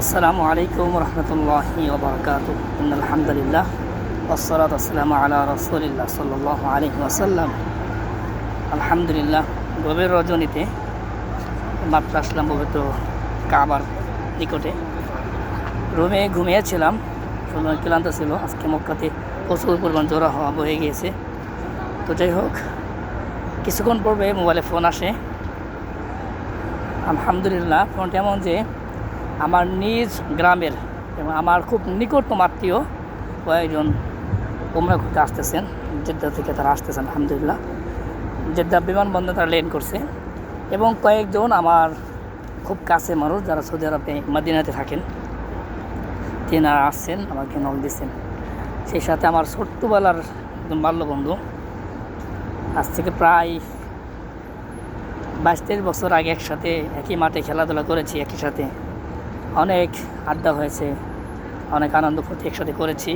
আসসালামু আলাইকুম রহমতুল্লাহি ওয়া বারাকাতুহু ইন্নাল হামদুলিল্লাহ ওয়াসসালাতু ওয়াসসালামু আলা রাসূলিল্লাহ সাল্লাল্লাহু আলাইহি ওয়াসাল্লাম। আলহামদুলিল্লাহ, গভীর রজনীতে মাত্র আসলাম পবিত্র কাবার নিকটে। রুমে ঘুমিয়েছিলাম, সময় ক্লান্ত ছিল। আজকে মক্কাতে প্রচুর পরিমাণ জোড়া হওয়া বয়ে গিয়েছে। তো যাই হোক, কিছুক্ষণ পূর্বে মোবাইলে ফোন আসে। আলহামদুলিল্লাহ, ফোনটা এমন যে আমার নিজ গ্রামের এবং আমার খুব নিকটতম আত্মীয় কয়েকজন উমরা করতে আসতেছেন, জেদ্দা থেকে তারা আসতেছেন। আলহামদুলিল্লাহ, জেদ্দা বিমানবন্দরে তারা ল্যান্ড করছে এবং কয়েকজন আমার খুব কাছে মানুষ যারা সৌদি আরবে মদিনাতে থাকেন, তেনারা আসছেন, আমাকে নক দিচ্ছেন। সেই সাথে আমার ছোট্টবেলার একজন বাল্যবন্ধু, আজ থেকে প্রায় 22-23 বছর আগে একসাথে একই মাঠে খেলাধুলা করেছি, একই সাথে অনেক আড্ডা হয়েছে, অনেক আনন্দ ফুর্তি একসাথে করেছি,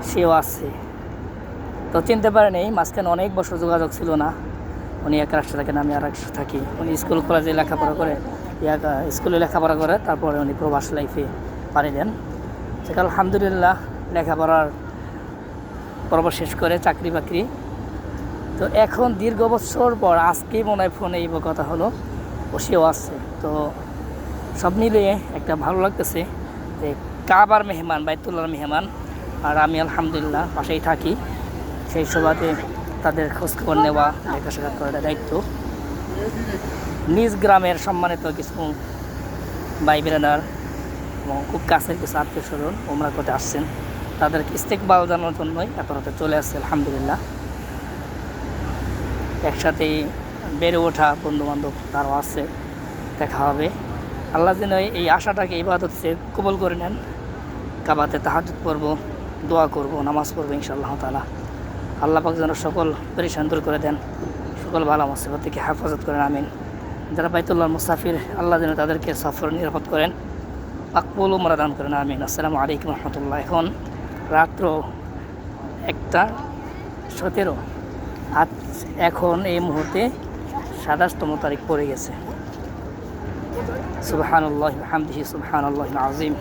সেও আসছে। তো চিনতে পারেনি, মাঝখানে অনেক বছর যোগাযোগ ছিল না। উনি এক রাষ্ট্র থাকেন, আমি আর এক থাকি। উনি স্কুল কলেজে লেখাপড়া করে, স্কুলে লেখাপড়া করে তারপরে উনি প্রবাস লাইফে পাড়ি দেন। সেখানে আলহামদুলিল্লাহ লেখাপড়ার পর্ব শেষ করে চাকরি বাকরি। তো এখন দীর্ঘ বছর পর আজকেই মনে হয় ফোনে এই কথা হলো, ও সেও আসছে। তো সব মিলিয়ে একটা ভালো লাগতেছে যে কাবার মেহমান, বাইতুল্লাহর মেহমান, আর আমি আলহামদুলিল্লাহ পাশেই থাকি। সেই সুবাদে তাদের খোঁজখবর নেওয়া, দেখা সাক্ষাৎ করার দায়িত্ব। নিজ গ্রামের সম্মানিত কিছু ভাই বেরাদার এবং খুব কাছের কিছু আত্মীয় স্বজন উমরা করতে আসছেন, তাদেরকে ইস্তেকবাল জানানোর জন্যই এত রাতে চলে আসছে। আলহামদুলিল্লাহ, একসাথেই বেড়ে ওঠা বন্ধুবান্ধব তারাও আসছে, দেখা হবে। আল্লাহ যেন এই আশাটাকে ইবাদত সে কবুল করে নেন। কাবাতে তাহাজ্জুদ পড়ব, দোয়া করব, নামাজ পড়বো ইনশাআল্লাহ তাআলা। আল্লাহ পাক যেন সকল পরেশান দূর করে দেন, সকল ভালো মুসিবত থেকে হেফাজত করেন, আমিন। যারা বাইতুল্লাহর মুসাফির, আল্লাহ যেন তাদেরকে সফর নিরাপদ করেন, আকবুল উমরা দান করেন, আমিন। আসসালামু আলাইকুম রহমতুল্লাহ। এখন রাত্র 1:17। আজ এখন এই মুহূর্তে 27তম তারিখ পড়ে গেছে। সুবহানাল্লাহি ওয়া বিহামদিহি সুবহানাল্লাহিল আযীম।